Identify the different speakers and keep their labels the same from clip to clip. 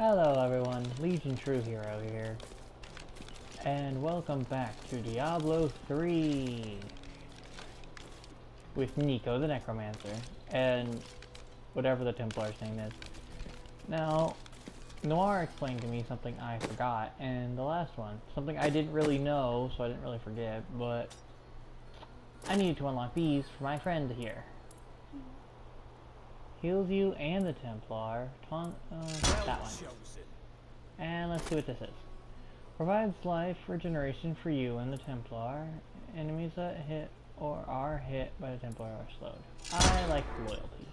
Speaker 1: Hello everyone, Legion True Hero here, and welcome back to Diablo 3 with Nico the Necromancer, and whatever the Templar's name is. Now, Noir explained to me something I forgot, and the last one, something I didn't really know, so I didn't really forget, but I needed to unlock these for my friend here. Heals you and the Templar. That one. And let's see what this is. Provides life regeneration for you and the Templar. Enemies that hit or are hit by the Templar are slowed. I like loyalty.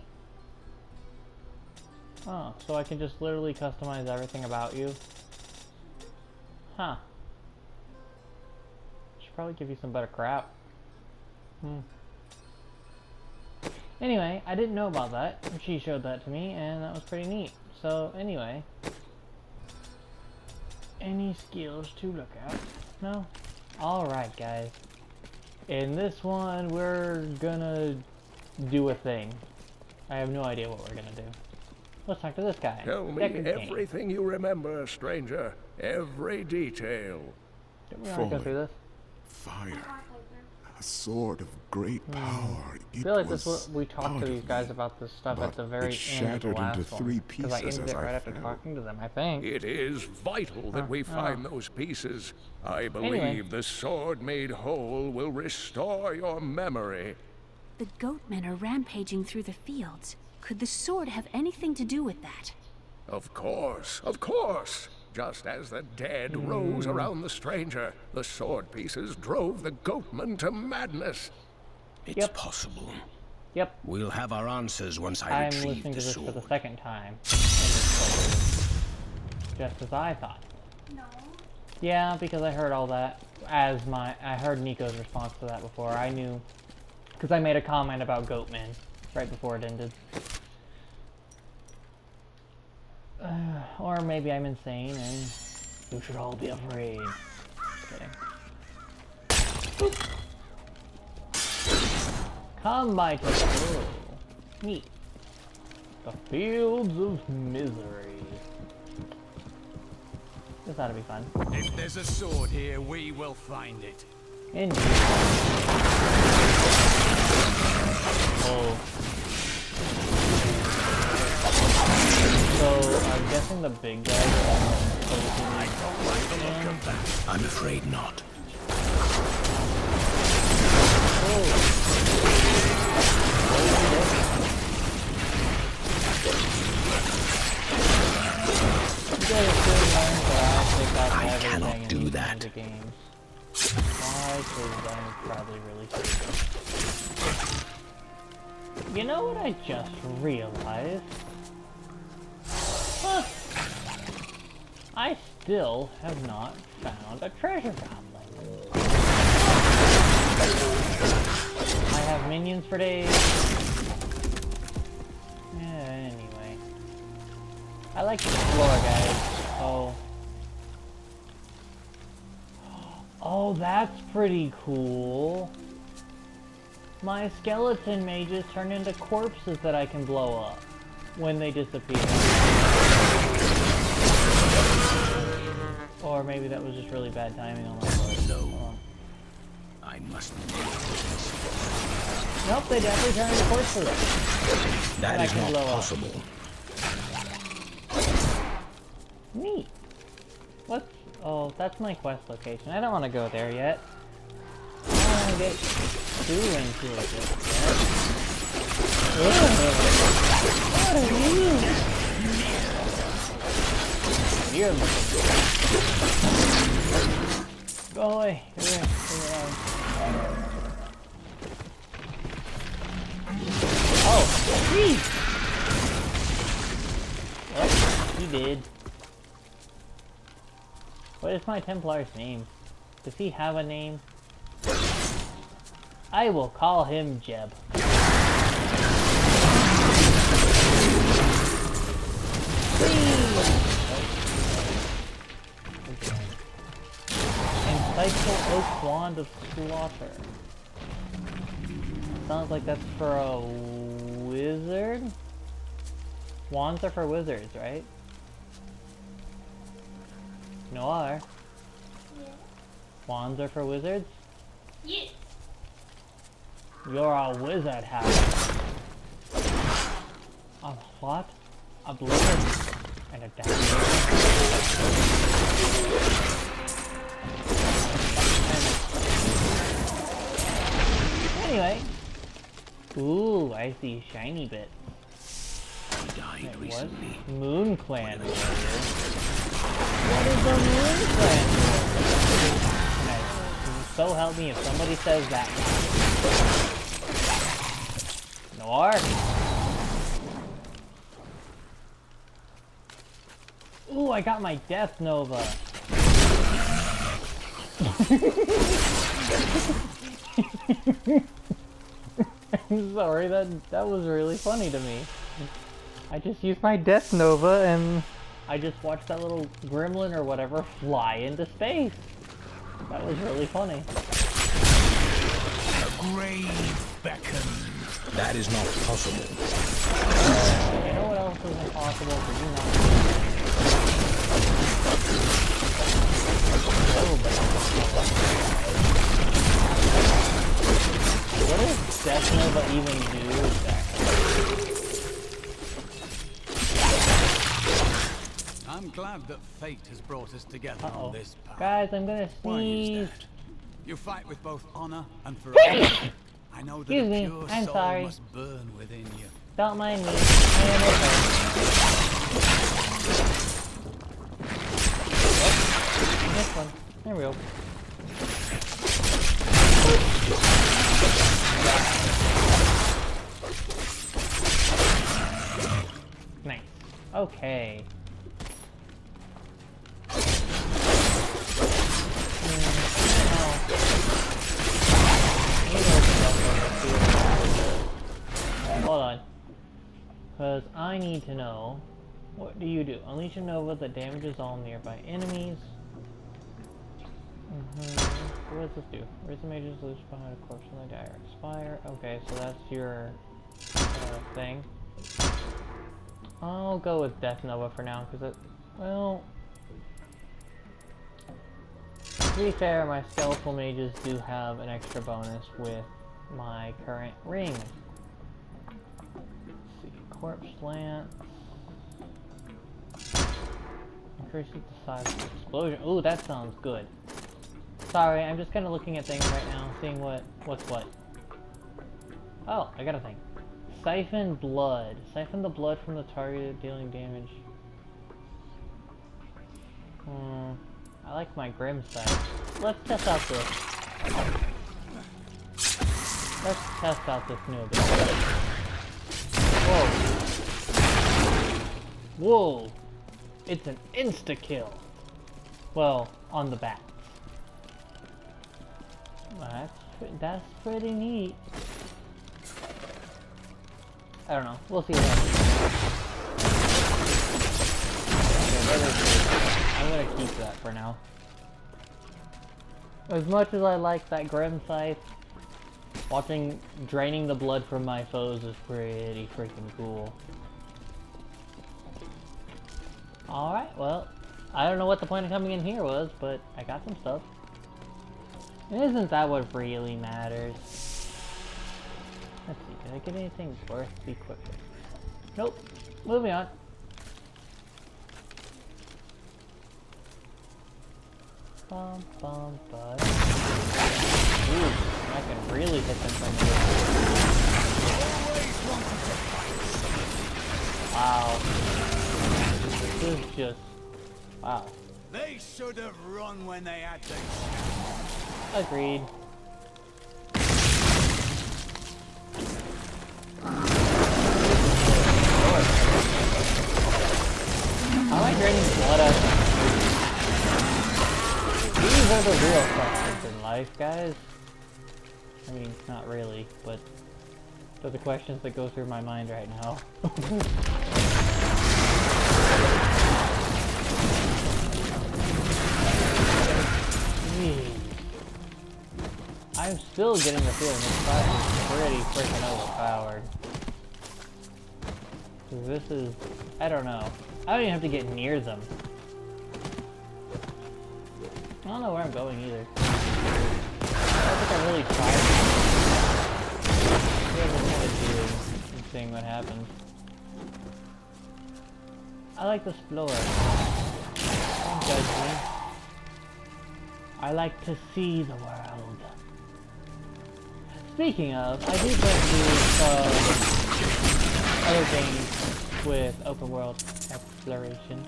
Speaker 1: Oh, so I can just literally customize everything about you? Huh. Should probably give you some better crap. Anyway, I didn't know about that. She showed that to me, and that was pretty neat. So, anyway. Any skills to look at? No? Alright, guys. In this one, we're gonna do a thing. I have no idea what we're gonna do. Let's talk to this guy.
Speaker 2: Tell me everything you remember, stranger. Every detail.
Speaker 1: Didn't we already go through this?
Speaker 3: Fire. A sword of great power.
Speaker 1: I feel like this was, we talked to these guys about this stuff at the very end of the last one. Because I ended it right after talking to them, I think.
Speaker 2: It is vital that we find those pieces. I believe the sword made whole will restore your memory.
Speaker 4: The goatmen are rampaging through the fields. Could the sword have anything to do with that?
Speaker 2: Of course, of course. Just as the dead rose around the stranger, the sword pieces drove the goatmen to madness.
Speaker 5: It's possible.
Speaker 1: Yep.
Speaker 5: We'll have our answers once I
Speaker 1: I'm
Speaker 5: retrieve
Speaker 1: listening to
Speaker 5: the
Speaker 1: this
Speaker 5: sword.
Speaker 1: for the second time. Just as I thought.
Speaker 4: No.
Speaker 1: Yeah, because I heard all that I heard Nico's response to that before. I knew, because I made a comment about goatmen right before it ended. Or maybe I'm insane and you should all be afraid. Just kidding. Oop. Come by to the neat. The fields of misery. This ought to be fun.
Speaker 6: If there's a sword here, we will find it.
Speaker 1: Indeed. Oh. So, I'm guessing the big guys are almost totally
Speaker 5: I'm afraid not.
Speaker 1: Oh.
Speaker 5: I cannot do that.
Speaker 1: Why? Because I'm probably really stupid. You know what I just realized? Huh. I still have not found a treasure goblin. I have minions for days. Yeah, anyway. I like to explore, guys. Oh. Oh, that's pretty cool. My skeleton mages turn into corpses that I can blow up when they disappear. Or maybe that was just really bad timing on my part.
Speaker 5: No. I must.
Speaker 1: Nope, they definitely turn into corpses.
Speaker 5: That is not possible.
Speaker 1: Neat. What's... Oh, that's my quest location. I don't want to go there yet. I don't want to get too into it just yet. What are you? You're looking good. Go away. Here. Oh, jeez! What? He did. What is my Templar's name? Does he have a name? I will call him Jeb. Insightful Oak Wand of Slaughter. Sounds like that's for a wizard? Wands are for wizards, right? Noir.
Speaker 7: Yeah.
Speaker 1: Wands are for wizards?
Speaker 7: Yes.
Speaker 1: You're a wizard, Harry. A what? A blizzard? And a dagger. Anyway. Ooh, I see shiny bits.
Speaker 5: He died recently.
Speaker 1: Moon Clan warrior. What is a Moon Clan warrior? Okay, so help me if somebody says that. Noir? Ooh, I got my Death Nova. I'm sorry, that was really funny to me. I just used my Death Nova and I just watched that little gremlin or whatever fly into space. That was really funny.
Speaker 6: The grave beckons.
Speaker 5: That is not possible.
Speaker 1: You know what else is impossible for you not to What does Death Nova even do exactly?
Speaker 6: I'm glad that fate has brought us together on this path.
Speaker 1: Guys, I'm gonna
Speaker 6: Why is
Speaker 1: sneeze.
Speaker 6: that? You fight with both honor and ferocity. I know that
Speaker 1: Excuse
Speaker 6: a
Speaker 1: me,
Speaker 6: pure
Speaker 1: I'm
Speaker 6: soul
Speaker 1: sorry.
Speaker 6: must burn within you.
Speaker 1: Don't mind me. I am okay. Oh, this one. There we go. Nice. Okay. Hold on. Because I need to know, what do you do? Unleash a Nova that damages all nearby enemies. What does this do? Raise the mage's solution behind a corpse when they die or expire. Okay, so that's your thing. I'll go with Death Nova for now, because it, well, to be fair, my skeletal mages do have an extra bonus with my current ring. Let's see, corpse lance. Increases the size of the explosion. Ooh, that sounds good. Sorry, I'm just kind of looking at things right now, seeing what's what. Oh, I got a thing. Siphon blood. Siphon the blood from the target, dealing damage. I like my Grim Sight. Let's test out this. Let's test out this new ability. Whoa. Whoa. It's an insta-kill. Well, on the bats. That's pretty neat. I don't know. We'll see what happens. Okay, I'm gonna keep that for now. As much as I like that Grim Scythe, draining the blood from my foes is pretty freaking cool. Alright, well, I don't know what the point of coming in here was, but I got some stuff. Isn't that what really matters? Let's see, did I get anything worth equipping? Nope. Moving on. Bum, bum, bum. Ooh, I can really hit them from here. Wow. This is just... wow.
Speaker 6: They should have run when they had the chance.
Speaker 1: Agreed. I like draining blood out. These are the real questions in life, guys. I mean, not really, but they're the questions that go through my mind right now. I'm still getting the feeling this class is pretty freaking overpowered. This is... I don't know. I don't even have to get near them. don't know where I'm going either. I don't think I really tried. I'm just kind of doing and seeing what happens. I like to explore. Don't judge me. I like to see the world. Speaking of, I do plan to do other games with open world exploration.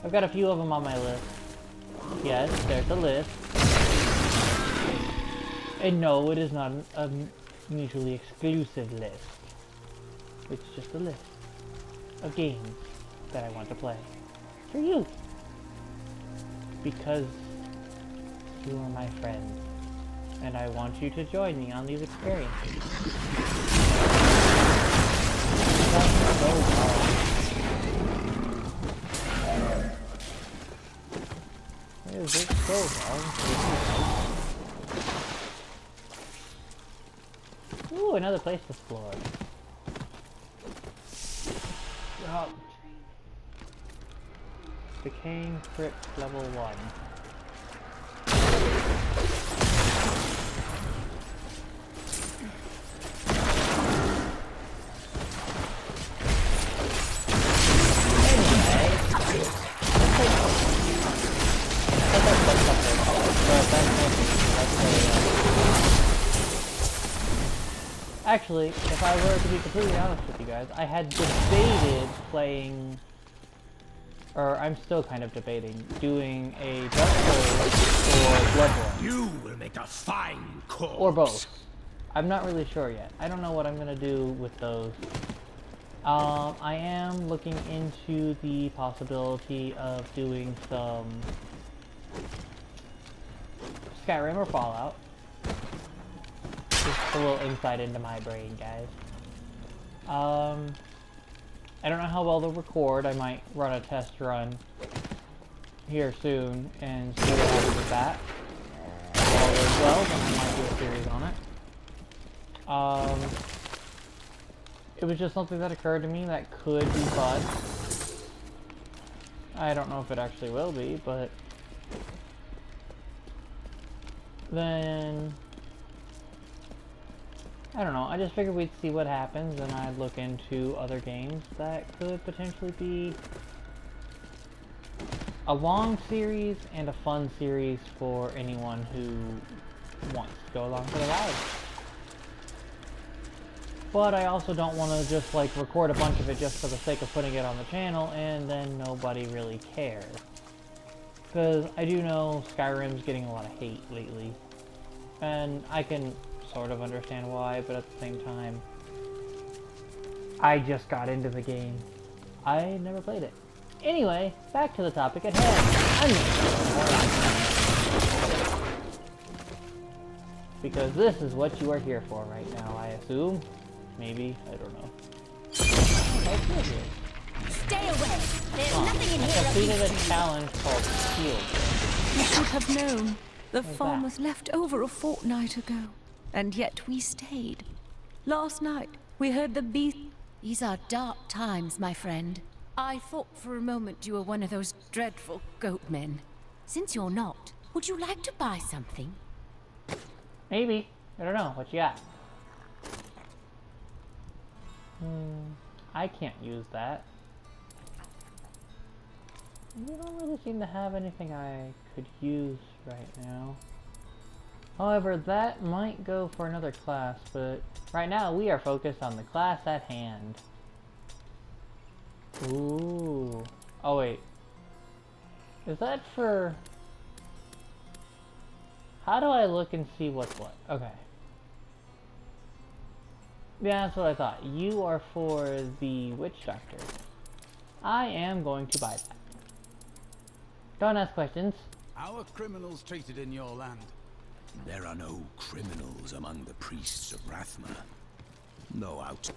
Speaker 1: I've got a few of them on my list. Yes, there's a list. And no, it is not a mutually exclusive list. It's just a list of games that I want to play for you. Because you are my friend. And I want you to join me on these experiences. That's so hard. Is it so long? Ooh, another place to explore. Oh. Decaying Crypt level 1. Actually, if I were to be completely honest with you guys, I had debated playing, or I'm still kind of debating, doing a Dark Souls or Bloodborne.
Speaker 5: You will make a fine corpse.
Speaker 1: Or both. I'm not really sure yet. I don't know what I'm going to do with those. I am looking into the possibility of doing some Skyrim or Fallout. Just a little insight into my brain, guys. I don't know how well they'll record. I might run a test run here soon and see what happens with that. If all goes well, then I might do a series on it. It was just something that occurred to me that could be fun. I don't know if it actually will be, but then I don't know, I just figured we'd see what happens and I'd look into other games that could potentially be a long series and a fun series for anyone who wants to go along for the ride. But I also don't want to just like record a bunch of it just for the sake of putting it on the channel and then nobody really cares. Because I do know Skyrim's getting a lot of hate lately. And I can sort of understand why, but at the same time, I just got into the game. I never played it. Anyway, back to the topic at hand. Because this is what you are here for right now, I assume. Maybe, I don't know.
Speaker 4: Stay away! There's nothing in
Speaker 1: I
Speaker 4: here.
Speaker 1: completed a challenge called Shield.
Speaker 8: We should have known. The
Speaker 1: Where's
Speaker 8: farm
Speaker 1: that?
Speaker 8: was left over a fortnight ago, and yet we stayed. Last night, we heard the beast.
Speaker 4: These are dark times, my friend. I thought for a moment you were one of those dreadful goat men. Since you're not, would you like to buy something?
Speaker 1: Maybe. I don't know. What you got? I can't use that. You don't really seem to have anything I could use right now. However, that might go for another class, but right now we are focused on the class at hand. Ooh. Oh wait. Is that for... How do I look and see what's what? Okay. Yeah, that's what I thought. You are for the Witch Doctor. I am going to buy that. Don't ask questions.
Speaker 6: How are criminals treated in your land?
Speaker 5: There are no criminals among the priests of Rathma. No out.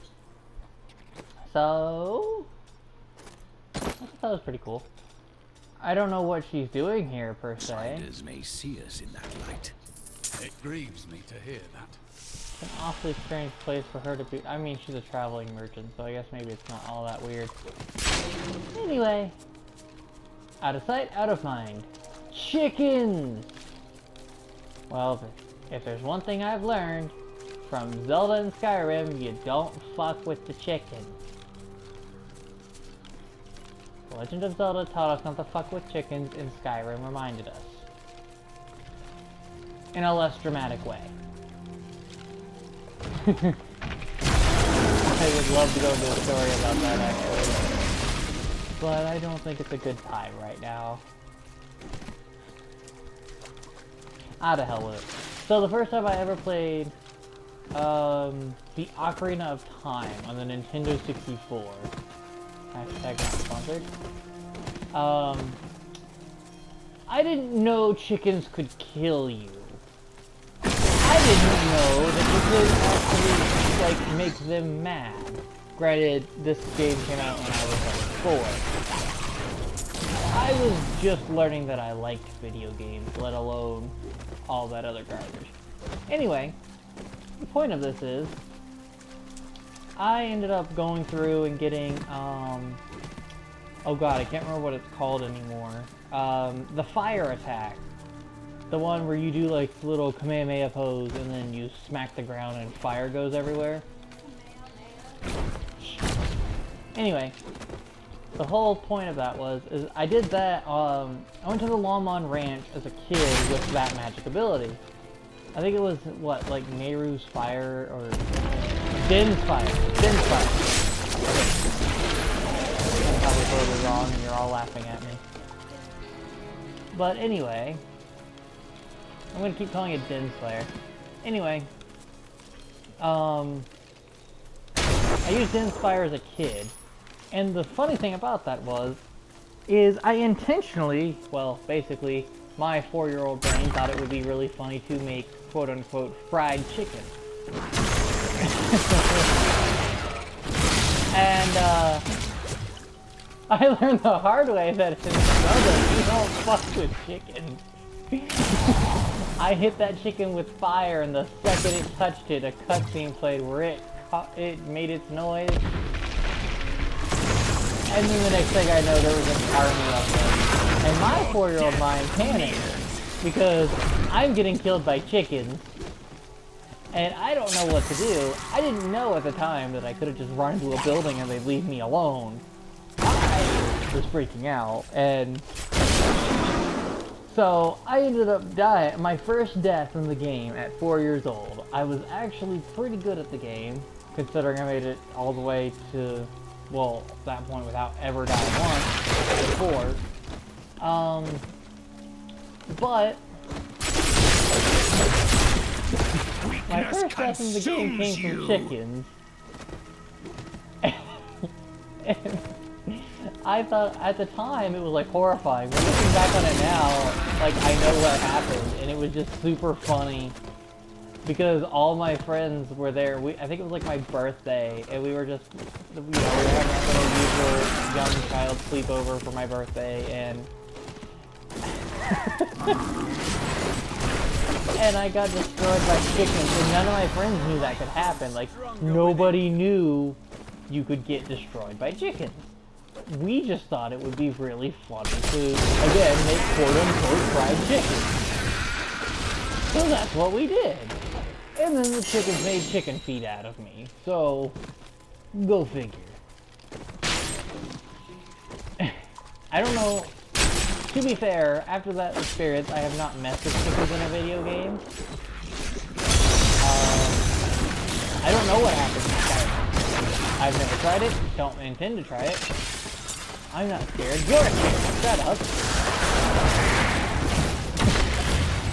Speaker 1: So... I thought that was pretty cool. I don't know what she's doing here, per se.
Speaker 5: Outsiders may see us in that light.
Speaker 6: It grieves me to hear that.
Speaker 1: It's an awfully strange place for her to be. I mean, she's a traveling merchant, so I guess maybe it's not all that weird. Anyway. Out of sight, out of mind. Chickens! Well, if there's one thing I've learned from Zelda and Skyrim, you don't fuck with the chickens. The Legend of Zelda taught us not to fuck with chickens, and Skyrim reminded us. In a less dramatic way. I would love to go into a story about that, actually. But I don't think it's a good time right now. The hell with it. So the first time I ever played the Ocarina of Time on the Nintendo 64. Hashtag not sponsored. I didn't know chickens could kill you. I didn't know that you could actually, like, make them mad. Granted, this game came out when I was like 4. I was just learning that I liked video games, let alone all that other garbage. Anyway, the point of this is, I ended up going through and getting, oh god, I can't remember what it's called anymore. The fire attack. The one where you do like little Kamehameha pose and then you smack the ground and fire goes everywhere. Anyway, the whole point of that is I did that, I went to the Longmon Ranch as a kid with that magic ability. I think it was, what, like Nehru's Fire, or Din's Fire. Din's Fire. Okay. I'm probably totally wrong and you're all laughing at me. But anyway, I'm gonna keep calling it Din's Fire. Anyway, I used Din's Fire as a kid, and the funny thing about that is I intentionally, well, basically, my 4-year-old brain thought it would be really funny to make quote-unquote fried chicken. And, I learned the hard way that in Zelda, you don't fuck with chicken. I hit that chicken with fire, and the second it touched it, a cutscene played where it made its noise. And then the next thing I know, there was an army of them. And my 4-year-old mind panicked, because I'm getting killed by chickens. And I don't know what to do. I didn't know at the time that I could have just run into a building and they'd leave me alone. I was freaking out, and so I ended up dying. My first death in the game at 4 years old. I was actually pretty good at the game, considering I made it all the way to, well, that point without ever dying once before. But my first death in the game came from chickens. And I thought at the time it was like horrifying. But looking back on it now, like I know what happened, and it was just super funny because all my friends were there. I think it was like my birthday, and we were just, you know, we were having that little usual young child sleepover for my birthday, and and I got destroyed by chickens, and none of my friends knew that could happen. Like nobody knew you could get destroyed by chickens. We just thought it would be really funny to, again, make quote-unquote fried chicken. So that's what we did. And then the chickens made chicken feet out of me. So, go figure. I don't know. To be fair, after that experience, I have not messed with chickens in a video game. I don't know what happens in Skyrim. I've never tried it. Don't intend to try it. I'm not scared. You're a chicken. Shut up.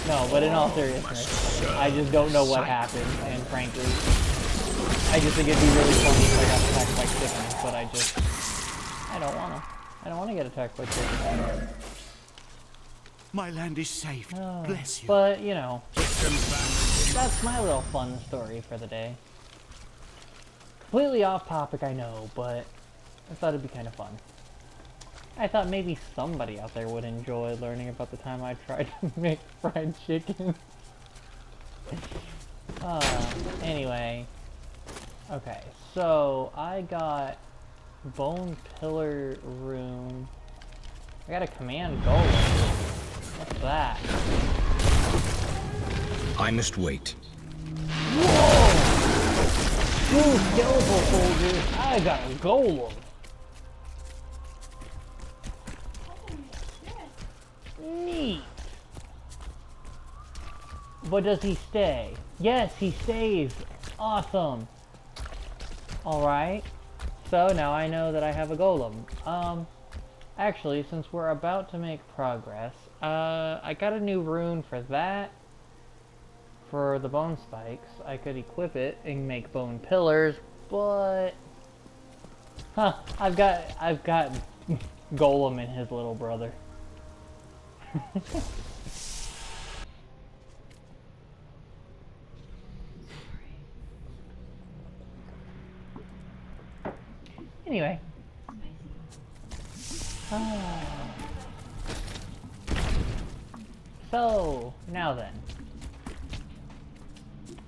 Speaker 1: No, but in all seriousness, I just don't know what happens, and frankly, I just think it'd be really funny if I got attacked by chickens, but I don't wanna. I don't wanna get attacked by chickens.
Speaker 6: My land is safe. Bless you.
Speaker 1: But, you know, that's my little fun story for the day. Completely off topic, I know, but I thought it'd be kind of fun. I thought maybe somebody out there would enjoy learning about the time I tried to make fried chicken. Anyway. Okay, so I got Bone Pillar Room. I got a command golem. What that?
Speaker 5: I must wait.
Speaker 1: Whoa! Two skeletal soldiers. I got a golem. Neat. But does he stay? Yes, he stays. Awesome. Alright. So now I know that I have a golem. Actually, since we're about to make progress, I got a new rune for that. For the bone spikes, I could equip it and make bone pillars, but I've got Golem and his little brother. Anyway. So, now then.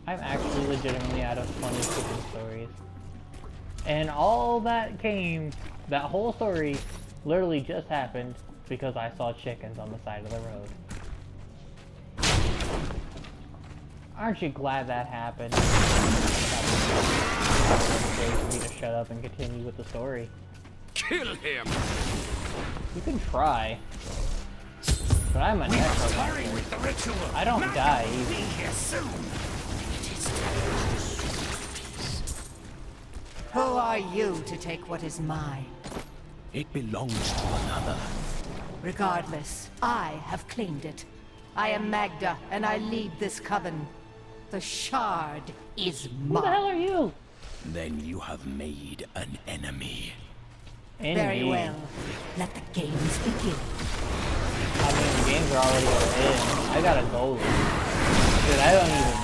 Speaker 1: I'm actually legitimately out of funny chicken stories. And all that whole story literally just happened because I saw chickens on the side of the road. Aren't you glad that happened? For me to shut up and continue with the story.
Speaker 2: Kill him!
Speaker 1: You can try. But I'm a necromancer. I don't die easy.
Speaker 9: Who are you to take what is mine?
Speaker 5: It belongs to another.
Speaker 9: Regardless, I have claimed it. I am Magda, and I lead this coven. The shard is mine.
Speaker 1: Who the hell are you?
Speaker 5: Then you have made an enemy.
Speaker 9: Very well. Let the games begin.
Speaker 1: I mean, the games are already in. I got a golem. Dude, I don't even know.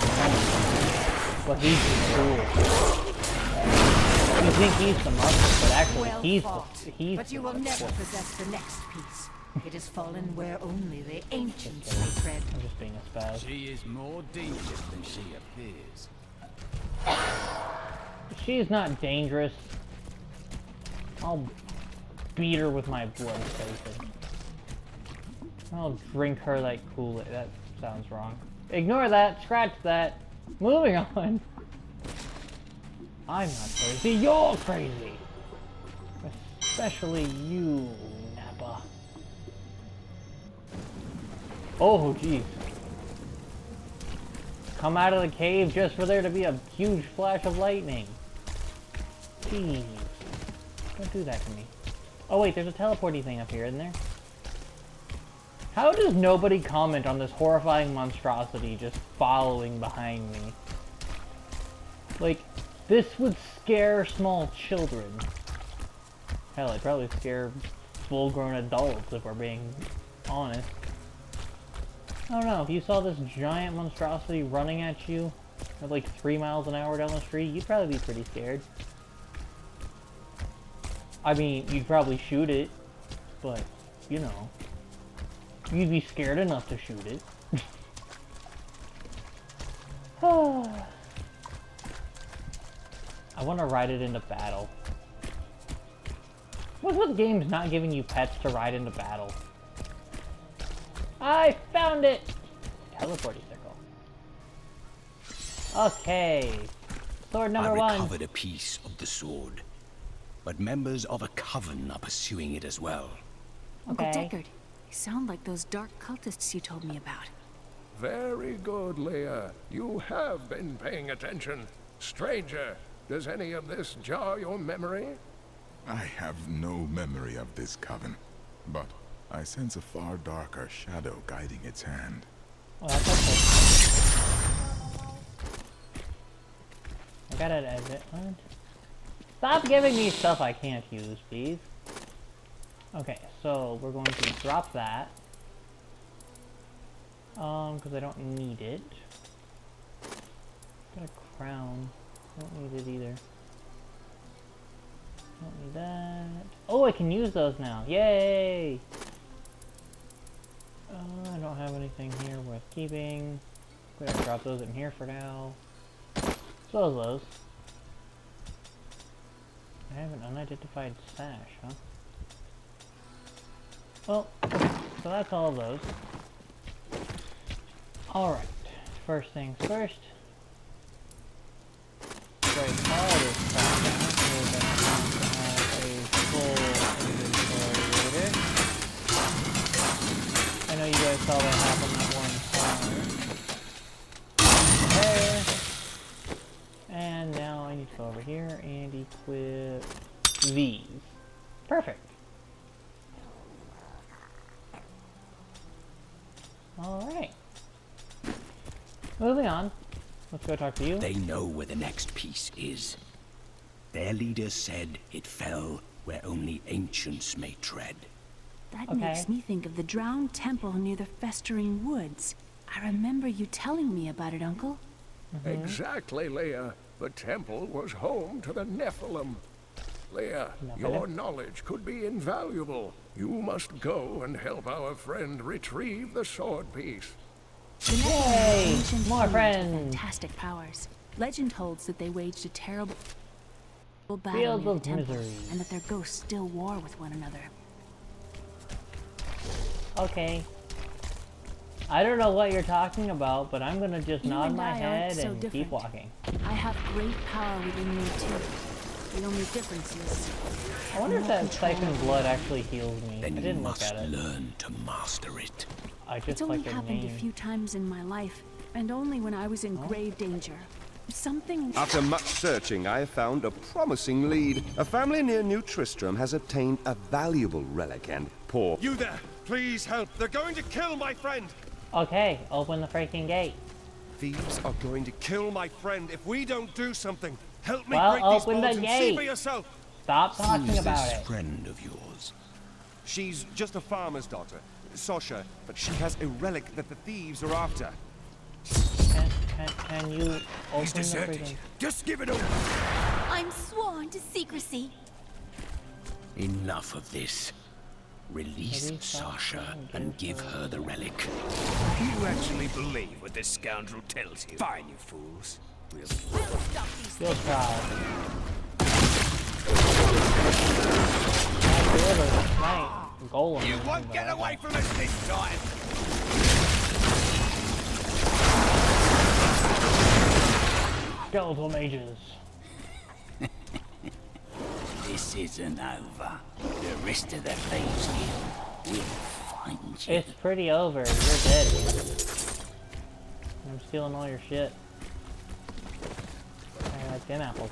Speaker 1: But he's cool. You think he's the monster, but actually
Speaker 9: Well
Speaker 1: he's
Speaker 9: fought,
Speaker 1: the
Speaker 9: but you will never possess the next piece. It has fallen where only the ancients may tread.
Speaker 1: I'm just being a spaz.
Speaker 6: She is more dangerous than she appears.
Speaker 1: She's not dangerous. I'll beat her with my blood potion. I'll drink her like Kool-Aid. That sounds wrong. Ignore that. Scratch that. Moving on. I'm not crazy. You're crazy. Especially you, Nappa. Oh, jeez. Come out of the cave just for there to be a huge flash of lightning. Jeez. Don't do that to me. Oh wait, there's a teleporty thing up here, isn't there? How does nobody comment on this horrifying monstrosity just following behind me? Like, this would scare small children. Hell, it'd probably scare full-grown adults if we're being honest. I don't know, if you saw this giant monstrosity running at you at like 3 miles an hour down the street, you'd probably be pretty scared. I mean, you'd probably shoot it, but, you know, you'd be scared enough to shoot it. I want to ride it into battle. What's with games not giving you pets to ride into battle? I found it! Teleporting circle. Okay. Sword number one.
Speaker 5: I recovered a piece of the sword, but members of a coven are pursuing it as well.
Speaker 8: Uncle
Speaker 1: Okay.
Speaker 8: Deckard, you sound like those dark cultists you told me about.
Speaker 2: Very good, Leah. You have been paying attention. Stranger, does any of this jar your memory?
Speaker 3: I have no memory of this coven, but I sense a far darker shadow guiding its hand.
Speaker 1: Oh, that's okay. I gotta edit. What? Stop giving me stuff I can't use, please. Okay, so we're going to drop that. Because I don't need it. Got a crown. Don't need it either. Don't need that. Oh, I can use those now. Yay! I don't have anything here worth keeping. I'm gonna drop those in here for now. So those. I have an unidentified stash, huh? Well, okay. So that's all of those. Alright, first things first. Break all this crap down. We're going to have to have a full inventory later. I know you guys saw that happen that one time. There. And now I need to go over here and equip these. Perfect. Alright. Moving on. Let's go talk to you.
Speaker 5: They know where the next piece is. Their leader said it fell where only ancients may tread.
Speaker 10: That
Speaker 1: Okay.
Speaker 10: makes me think of the drowned temple near the festering woods. I remember you telling me about it, Uncle.
Speaker 2: Exactly, Leah. The temple was home to the Nephilim. Leah, your knowledge could be invaluable. You must go and help our friend retrieve the sword piece.
Speaker 10: The Nephilim
Speaker 1: Yay!
Speaker 10: were ancient
Speaker 1: More
Speaker 10: humans with
Speaker 1: friends!
Speaker 10: fantastic powers. Legend holds that they waged a terrible battle
Speaker 1: Fields
Speaker 10: near the
Speaker 1: of
Speaker 10: temple,
Speaker 1: misery.
Speaker 10: and that their ghosts still war with one another.
Speaker 1: Okay. I don't know what you're talking about, but I'm gonna just
Speaker 10: You
Speaker 1: nod
Speaker 10: and
Speaker 1: my
Speaker 10: I aren't
Speaker 1: head
Speaker 10: so
Speaker 1: and keep
Speaker 10: different.
Speaker 1: walking.
Speaker 10: I have great power within me too. The only difference is
Speaker 1: I wonder if that siphon blood actually heals me. I
Speaker 5: Then you
Speaker 1: didn't look
Speaker 5: must
Speaker 1: at it.
Speaker 5: learn to master it.
Speaker 1: I
Speaker 10: it's
Speaker 1: just
Speaker 10: only
Speaker 1: like the
Speaker 10: happened
Speaker 1: name.
Speaker 10: a few times in my life, and only when I was in grave danger. Something.
Speaker 11: After much searching, I have found a promising lead. A family near New Tristram has obtained a valuable relic and poor...
Speaker 12: You there! Please help! They're going to kill my friend!
Speaker 1: Okay, open the freaking gate.
Speaker 12: Thieves are going to kill my friend if we don't do something. Help me
Speaker 1: Well,
Speaker 12: break these
Speaker 1: open the
Speaker 12: bonds and see
Speaker 1: gate.
Speaker 12: for yourself.
Speaker 1: Stop talking
Speaker 5: Who's
Speaker 1: about
Speaker 5: this
Speaker 1: it.
Speaker 5: friend of yours?
Speaker 12: She's just a farmer's daughter, Sasha, but she has a relic that the thieves are after.
Speaker 1: Can you open the freaking...
Speaker 5: Just give it over.
Speaker 4: I'm sworn to secrecy.
Speaker 5: Enough of this. Release
Speaker 1: Maybe stop
Speaker 5: Sasha
Speaker 1: and
Speaker 5: and
Speaker 1: give
Speaker 5: give
Speaker 1: her
Speaker 5: her the relic.
Speaker 6: You actually believe what this scoundrel tells you? Fine, you fools. We'll
Speaker 1: You'll try. Night. Golem.
Speaker 6: You won't get away from us this time!
Speaker 1: Skeletal mages.
Speaker 5: This isn't over. The rest of the Thieves Guild will find you.
Speaker 1: It's pretty over. You're dead. I'm stealing all your shit. I like them apples.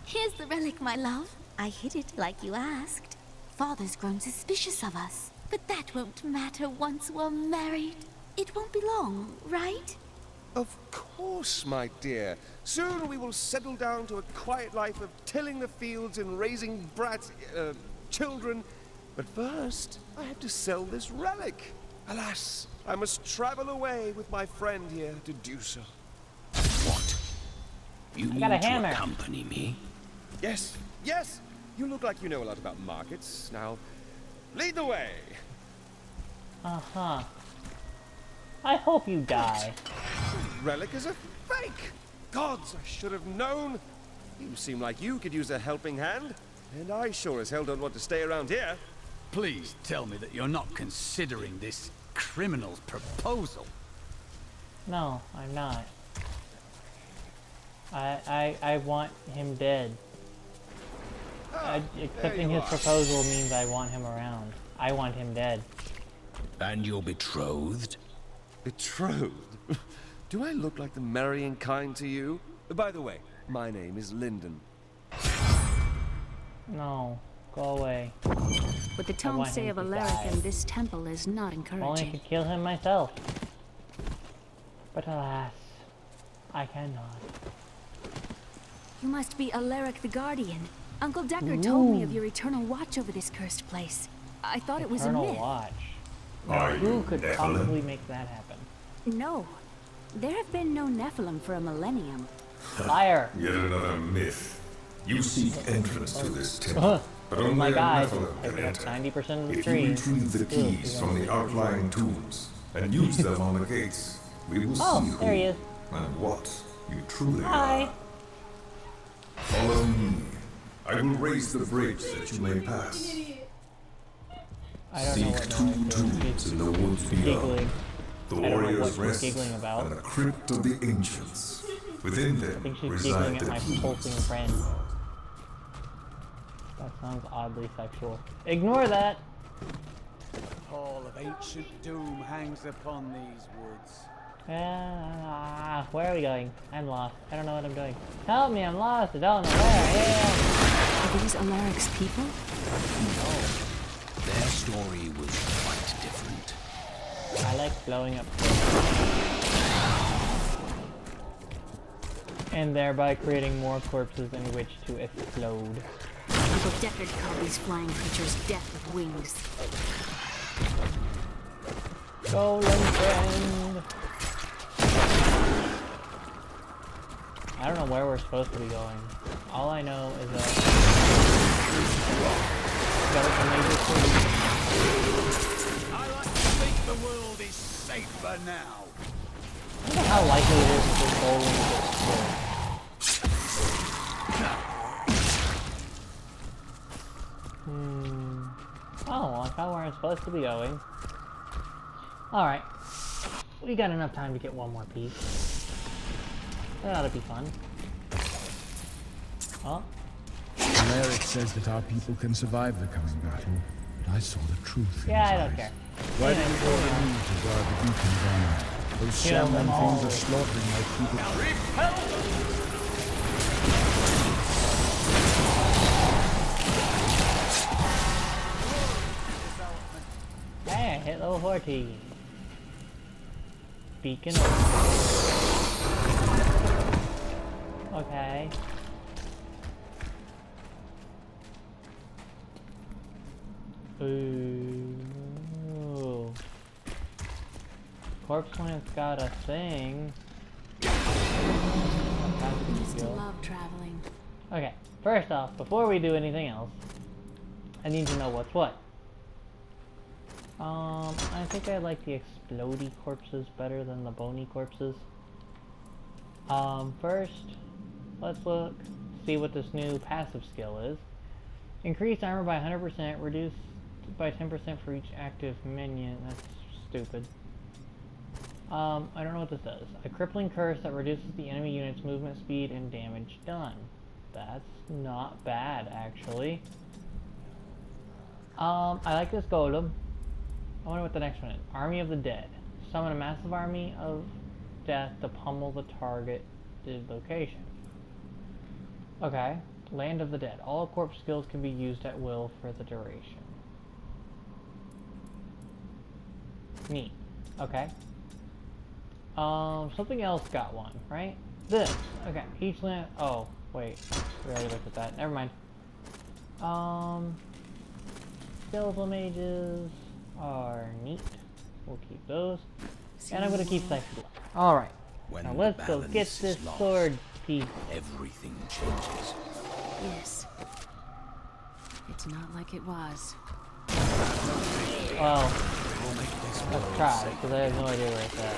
Speaker 4: Here's the relic, my love. I hid it like you asked. Father's grown suspicious of us, but that won't matter once we're married. It won't be long, right?
Speaker 11: Of course, my dear. Soon we will settle down to a quiet life of tilling the fields and raising children. But first, I have to sell this relic. Alas, I must travel away with my friend here to do so.
Speaker 5: What? You
Speaker 1: got a
Speaker 5: need to
Speaker 1: hammer.
Speaker 5: accompany me?
Speaker 11: Yes, yes! You look like you know a lot about markets. Now, lead the way!
Speaker 1: Uh-huh. I hope you die.
Speaker 11: Relic is a fake! Gods, I should have known! You seem like you could use a helping hand, and I sure as hell don't want to stay around here.
Speaker 6: Please tell me that you're not considering this criminal's proposal.
Speaker 1: No, I'm not. I want him dead. Accepting his proposal means I want him around. I want him dead.
Speaker 5: And you're betrothed?
Speaker 11: Betrothed? Do I look like the marrying kind to you? By the way, my name is Lyndon.
Speaker 1: No, go away.
Speaker 10: What the
Speaker 1: I
Speaker 10: tomes
Speaker 1: want
Speaker 10: say
Speaker 1: him
Speaker 10: of
Speaker 1: to
Speaker 10: Alaric
Speaker 1: die.
Speaker 10: and this temple is not
Speaker 1: Only I
Speaker 10: encouraging.
Speaker 1: could kill him myself. But alas, I cannot.
Speaker 10: You must be Alaric the Guardian. Uncle Decker told me of your eternal watch over this cursed place. I thought it was a
Speaker 1: Eternal
Speaker 10: myth.
Speaker 1: watch.
Speaker 3: Are
Speaker 1: Now, who
Speaker 3: you
Speaker 1: could
Speaker 3: Nephilim?
Speaker 1: possibly make that happen?
Speaker 10: No. There have been no Nephilim for a millennium.
Speaker 1: Liar!
Speaker 3: Yet another myth. You seek entrance to this temple, but
Speaker 1: Oh
Speaker 3: only
Speaker 1: my
Speaker 3: a
Speaker 1: god,
Speaker 3: Nephilim can
Speaker 1: taking up
Speaker 3: enter.
Speaker 1: 90% of the
Speaker 3: If you
Speaker 1: trees.
Speaker 3: retrieve the
Speaker 1: Ugh,
Speaker 3: keys
Speaker 1: you're
Speaker 3: from
Speaker 1: gonna
Speaker 3: the outlying tombs and use them on the gates, we will
Speaker 1: Oh,
Speaker 3: see
Speaker 1: there he
Speaker 3: who
Speaker 1: is.
Speaker 3: and what you truly
Speaker 1: Hi!
Speaker 3: are. Follow me. I will raise the bridge that you may pass.
Speaker 1: I don't know
Speaker 3: Seek
Speaker 1: what
Speaker 3: two
Speaker 1: noise it is.
Speaker 3: tombs in the woods beyond.
Speaker 1: Giggling.
Speaker 13: The
Speaker 1: I don't know
Speaker 13: warriors
Speaker 1: what she's
Speaker 13: rest
Speaker 1: giggling about.
Speaker 13: in the crypt of the ancients. Within
Speaker 1: I
Speaker 13: them
Speaker 1: think she's
Speaker 13: reside
Speaker 1: giggling at
Speaker 13: their
Speaker 1: my
Speaker 13: keys.
Speaker 1: pulsing friend. That sounds oddly sexual. Ignore that!
Speaker 6: The pall of ancient doom hangs upon these woods.
Speaker 1: Where are we going? I'm lost. I don't know what I'm doing. Help me, I'm lost. I don't know where I am.
Speaker 10: Are these Alaric's people?
Speaker 5: No. Their story was quite different.
Speaker 1: I like blowing up and thereby creating more corpses in which to explode.
Speaker 10: Uncle Deckard called these flying creatures death with wings.
Speaker 1: Golem friend! I don't know where we're supposed to be going. All I know is that
Speaker 6: I like to think the world is safer now.
Speaker 1: I don't know how likely it is that this golem gets killed. Oh, well, I found where I'm supposed to be going. Alright. We got enough time to get one more piece. That ought to be fun. Oh.
Speaker 14: Alaric says that our people can survive the coming battle, but I saw the truth in
Speaker 1: Yeah,
Speaker 14: his
Speaker 1: I don't
Speaker 14: eyes.
Speaker 1: care.
Speaker 14: Why did you order me to guard the beacon down? Those
Speaker 1: Kill them
Speaker 14: shaman
Speaker 1: all.
Speaker 14: things are slaughtering my people.
Speaker 1: Hey, hit level 14. Beacon. Okay. Ooh. Corpse Plant's got a thing.
Speaker 10: I used to love traveling.
Speaker 1: Okay, first off, before we do anything else, I need to know what's what. I think I like the explodey corpses better than the bony corpses. First, let's look, see what this new passive skill is. Increased armor by 100%, reduced by 10% for each active minion. That's stupid. I don't know what this does. A crippling curse that reduces the enemy unit's movement speed and damage done. That's not bad, actually. I like this golem. I wonder what the next one is. Army of the Dead. Summon a massive army of death to pummel the targeted location. Okay. Land of the Dead. All corpse skills can be used at will for the duration. Neat. Okay. Something else got one, right? This. Okay. Each land. Oh, wait. We already looked at that. Never mind. Skeletal mages are neat. We'll keep those. And I'm gonna keep Cypher. Alright. Now let's go get this sword piece.
Speaker 5: Everything changes.
Speaker 10: Yes. It's not like it was.
Speaker 1: Well, let's try, because I have no idea where it's at.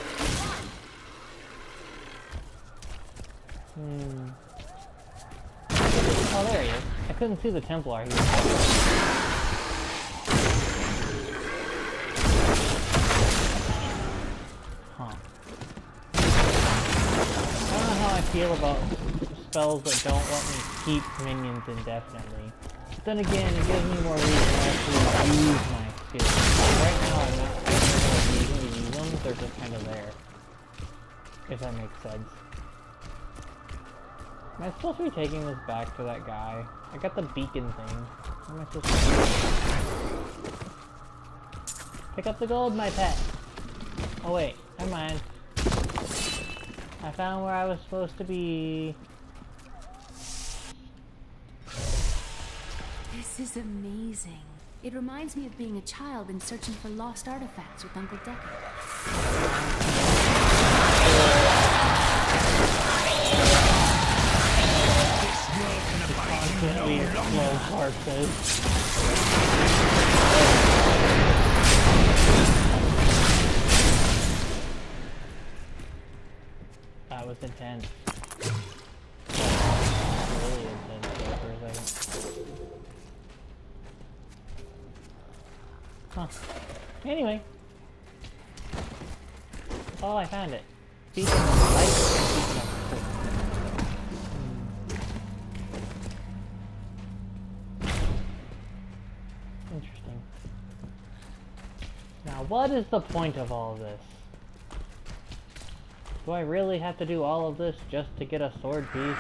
Speaker 1: Oh, there he is. I couldn't see the Templar here. Huh. I don't know how I feel about spells that don't let me keep minions indefinitely. But then again, it gives me more reason to actually use my skills. Right now, I'm not really using to use them, they're just kind of there. If that makes sense. Am I supposed to be taking this back to that guy? I got the beacon thing. What am I supposed to do? Pick up the gold, my pet! Oh wait, never mind. I found where I was supposed to be.
Speaker 10: This is amazing. It reminds me of being a child and searching for lost artifacts with Uncle Deckard.
Speaker 1: Constantly slow corpses. That was intense. Really intense there for a second. Huh. Anyway. Oh, I found it. Beacon of light and beacon of Interesting. Now, what is the point of all this? Do I really have to do all of this just to get a sword piece?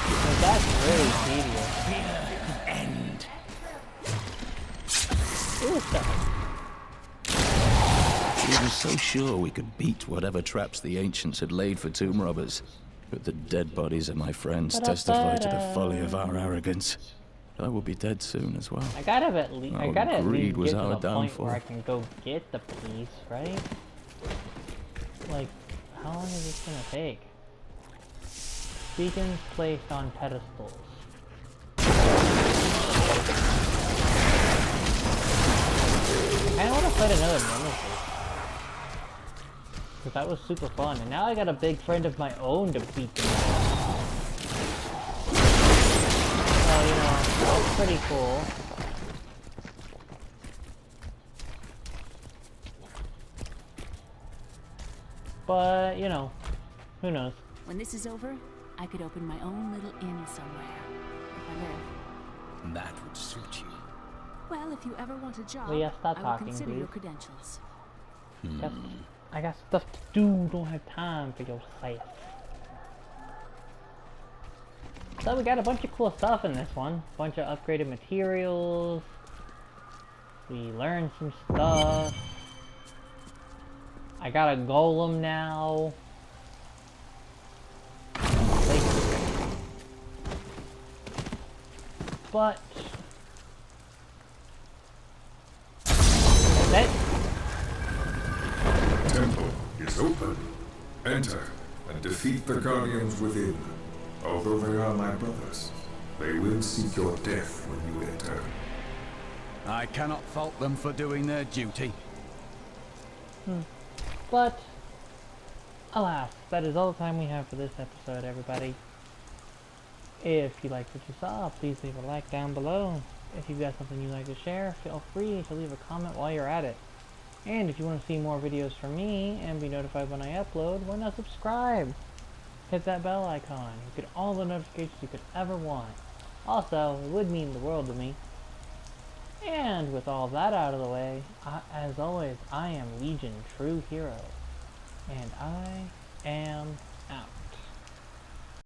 Speaker 1: Because that's really tedious.
Speaker 5: End.
Speaker 1: Ooh, stuff.
Speaker 15: We were so sure we could beat whatever traps the ancients had laid for tomb robbers. But the dead bodies of my friends testify to the folly of our arrogance. I will be dead soon as well.
Speaker 1: I gotta at least get to the point
Speaker 15: downfall.
Speaker 1: where I can go get the piece, right? Like, how long is this gonna take? Beacons placed on pedestals. I kinda wanna fight another nemesis. Because that was super fun, and now I got a big friend of my own to beat them. So, you know, that's pretty cool. But, you know, who knows?
Speaker 10: When this is over, I could open my own little inn somewhere. If I live.
Speaker 5: That would suit you.
Speaker 10: Well, if you ever want a job,
Speaker 1: Leah, stop
Speaker 10: I will
Speaker 1: talking,
Speaker 10: consider your
Speaker 1: please.
Speaker 10: credentials.
Speaker 1: I got stuff to do, don't have time for your sass. So we got a bunch of cool stuff in this one. Bunch of upgraded materials. We learned some stuff. I got a golem now. But that's it.
Speaker 13: Temple is open. Enter and defeat the guardians within. Although they are my brothers, they will seek your death when you enter.
Speaker 6: I cannot fault them for doing their duty.
Speaker 1: But, alas, that is all the time we have for this episode, everybody. If you liked what you saw, please leave a like down below. If you've got something you'd like to share, feel free to leave a comment while you're at it. And if you want to see more videos from me and be notified when I upload, why not subscribe? Hit that bell icon. You get all the notifications you could ever want. Also, it would mean the world to me. And with all that out of the way, as always, I am Legion True Hero. And I am out.